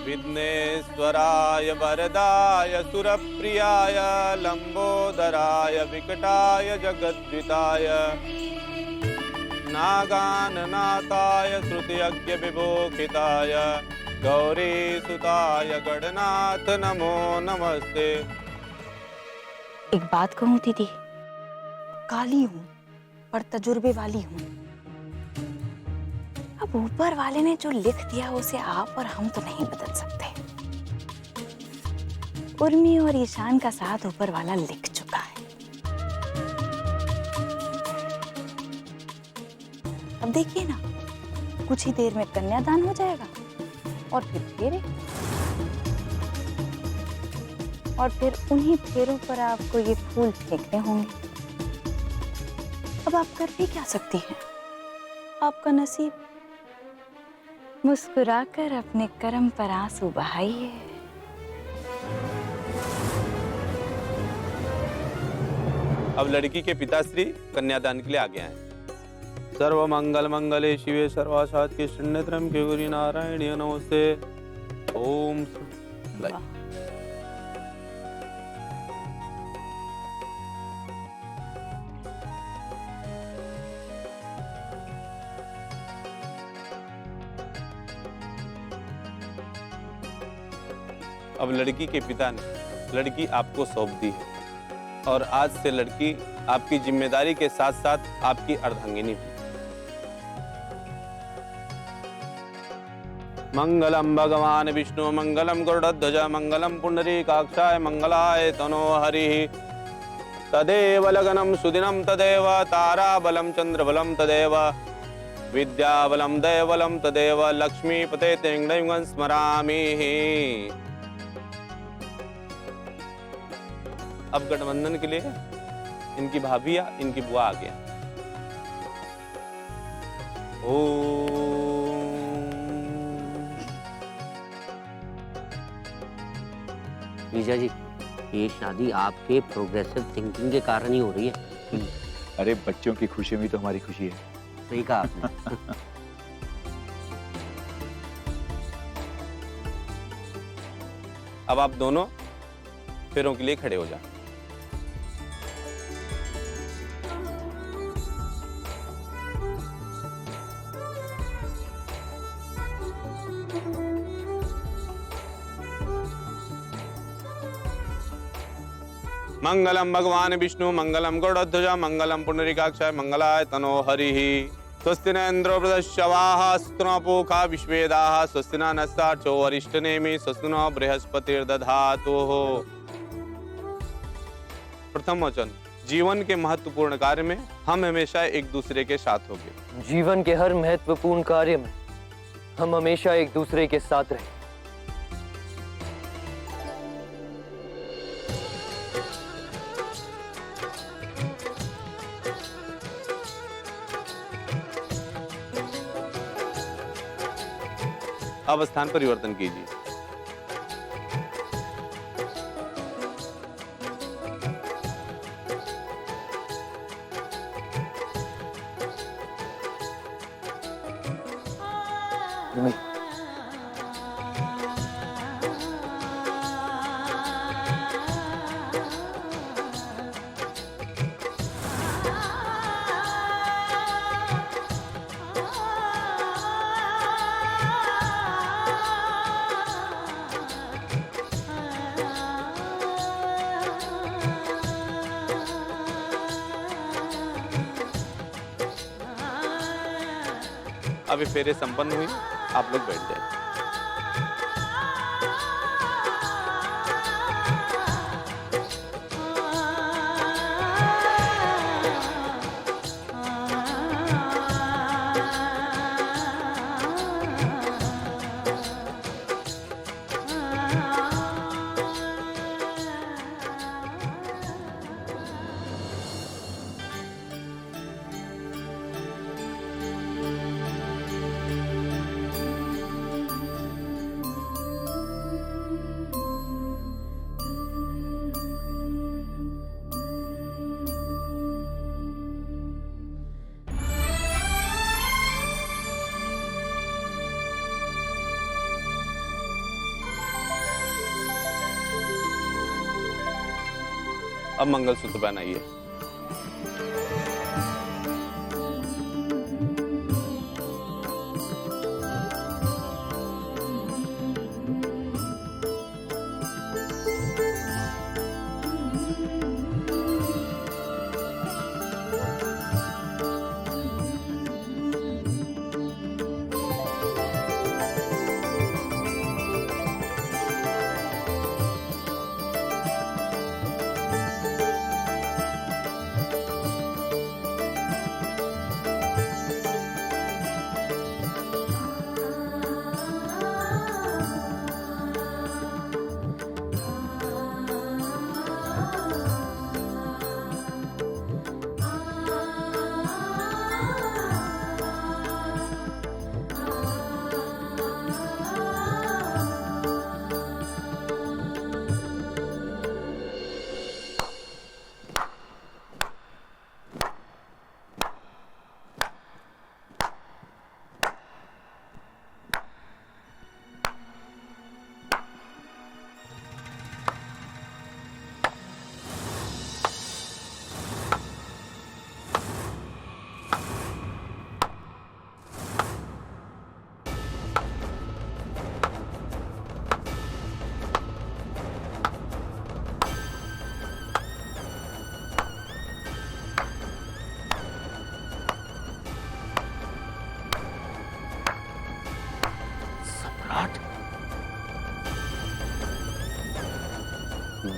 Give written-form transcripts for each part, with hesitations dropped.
विघ्नेश्वराय वरदाय सुरप्रियाय लंबोदराय विकटाय जगद्विताय नागाननाथाय श्रुतियज्ञ विभूषिताय गौरीसुताय गणनाथ नमो नमस्ते। एक बात कहूं दीदी, काली हूं पर तजुर्बे वाली हूं। अब ऊपर वाले ने जो लिख दिया उसे आप और हम तो नहीं बदल सकते। उर्मी और ईशान का साथ ऊपर वाला लिख चुका है। अब देखिए ना, कुछ ही देर में कन्यादान हो जाएगा और फिर फेरे, और फिर उन्हीं फेरों पर आपको ये फूल फेंकने होंगे। अब आप कर भी क्या सकती हैं? आपका नसीब। मुस्कुराकर अपने कर्म पर आंसू बहाइए। अब लड़की के पिताश्री कन्यादान के लिए आगे आए। सर्व मंगल मंगले शिवे सर्वासाद के शरण्यत्रम के गौरी नारायण नमस्ते। ओम अब लड़की के पिता ने लड़की आपको सौंप दी है और आज से लड़की आपकी जिम्मेदारी के साथ साथ आपकी अर्धांगिनी हुई। मंगलम भगवान विष्णु मंगलम गरुड़ध्वज मंगलम पुंडरीकाक्षाय मंगलाय तनो हरि। तदेव लगनम सुदिनम तदेव ताराबलम चंद्रबलम तदेव विद्याबलम दैवलम तदेव लक्ष्मीपते तेंगं स्मरामि। अब गठबंधन के लिए इनकी भाभी या इनकी बुआ आ गया। लीजा जी, ये शादी आपके प्रोग्रेसिव थिंकिंग के कारण ही हो रही है। अरे बच्चों की खुशी में तो हमारी खुशी है। सही कहा आपने। अब आप दोनों फेरों के लिए खड़े हो जाओ। मंगलम भगवान विष्णु मंगलम गरुड़ध्वज मंगलम पुंडरीकाक्षाय मंगलाय तनो हरिः। स्वस्ति न इंद्रो बृहस्पतिर्वाः स्वस्ति न पूषा विश्वेदाः स्वस्ति न नस्तार्क्ष्यो अरिष्टनेमिः स्वस्ति न बृहस्पतिर्दधातु। प्रथम वचन, जीवन के महत्वपूर्ण कार्य में हम हमेशा एक दूसरे के साथ होंगे। जीवन के हर महत्वपूर्ण कार्य में हम हमेशा एक दूसरे के साथ रहें। अब स्थान परिवर्तन कीजिए। अभी फेरे संपन्न हुई, आप लोग बैठ जाए। अब मंगलसूत्र पहनाइए।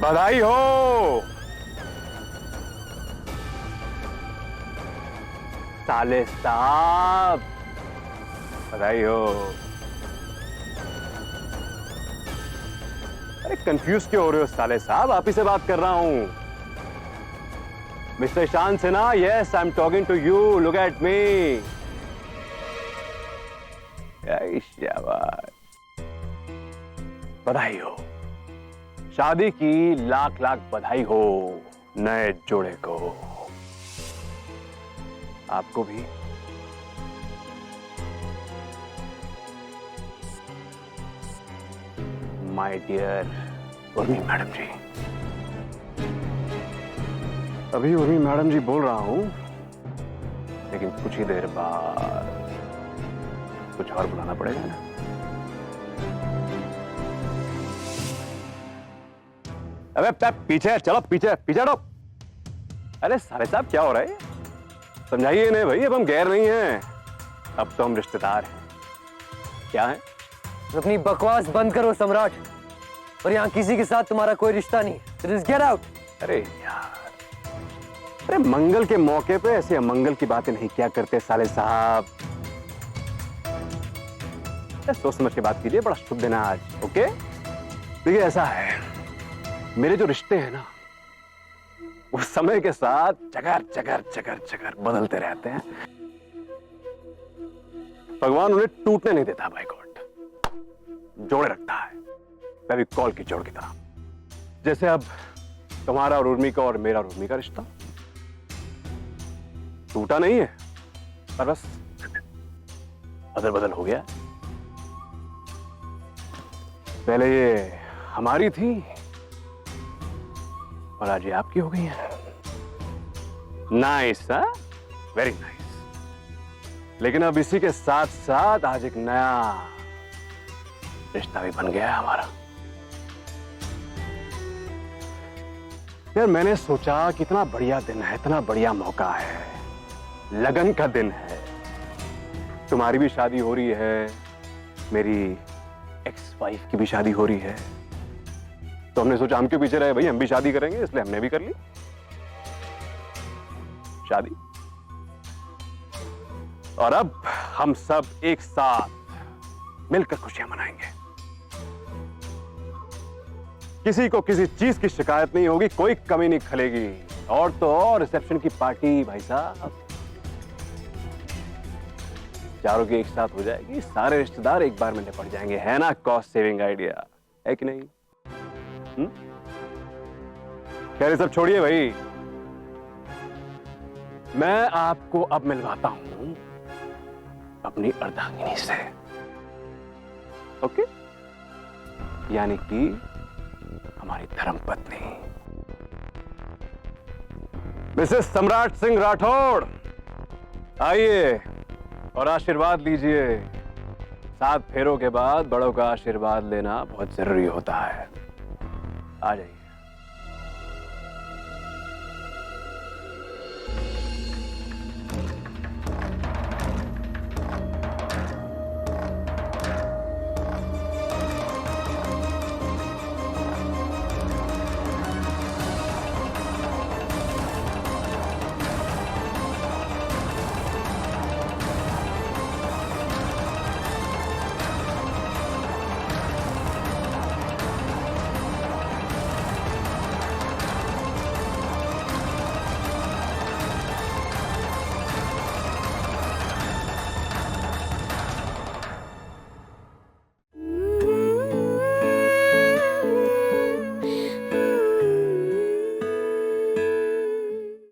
बधाई हो। साले साहब, बधाई हो। अरे कंफ्यूज क्यों हो रहे हो साले साहब? आप ही से बात कर रहा हूं। Mister Shant Sinha, yes I am talking to you, look at me. शाबाश, बधाई हो। शादी की लाख लाख बधाई हो नए जोड़े को। आपको भी। माय डियर उर्मी मैडम जी। अभी उर्मी मैडम जी बोल रहा हूं, लेकिन कुछ ही देर बाद कुछ और बुलाना पड़ेगा ना। अबे पीछे चलो, पीछे पीछे हटो। अरे साले साहब क्या हो रहा है? समझाइए इन्हें भाई, अब हम गैर नहीं हैं, अब तो हम रिश्तेदार हैं। क्या है? अपनी बकवास बंद करो सम्राट, और यहाँ किसी के साथ तुम्हारा कोई रिश्ता नहीं। Just get out। अरे यार, अरे मंगल के मौके पे ऐसे अमंगल की बातें नहीं क्या करते साले साहब। सोच समझ के बात कीजिए, बड़ा शुभ दिन है आज। ओके, देखिए ऐसा है, मेरे जो रिश्ते हैं ना, वो समय के साथ जगर जगर जगर जगर बदलते रहते हैं। भगवान उन्हें टूटने नहीं देता, बाय गॉड, जोड़े रखता है, फेविकॉल की जोड़ की तरह। जैसे अब तुम्हारा और उर्मी का और मेरा और उर्मी का रिश्ता टूटा नहीं है, पर बस अदल बदल हो गया। पहले ये हमारी थी और आज ये आपकी हो गई है। Nice, very nice. लेकिन अब इसी के साथ साथ आज एक नया रिश्ता भी बन गया है हमारा। यार मैंने सोचा कितना बढ़िया दिन है, इतना बढ़िया मौका है, लगन का दिन है। तुम्हारी भी शादी हो रही है, मेरी एक्स वाइफ की भी शादी हो रही है, तो हमने सोचा हम क्यों पीछे रहे भाई, हम भी शादी करेंगे, इसलिए हमने भी कर ली शादी। और अब हम सब एक साथ मिलकर खुशियां मनाएंगे। किसी को किसी चीज की शिकायत नहीं होगी, कोई कमी नहीं खलेगी। और तो और रिसेप्शन की पार्टी भाई साहब, चारों की एक साथ हो जाएगी, सारे रिश्तेदार एक बार में निपट जाएंगे। है ना कॉस्ट सेविंग आइडिया, है कि नहीं? खैर सब छोड़िए भाई, मैं आपको अब मिलवाता हूं अपनी अर्धांगिनी से। ओके, यानी कि हमारी धर्मपत्नी। मिसेस सम्राट सिंह राठौड़, आइए और आशीर्वाद लीजिए। 7 फेरों के बाद बड़ों का आशीर्वाद लेना बहुत जरूरी होता है। आ जाइए।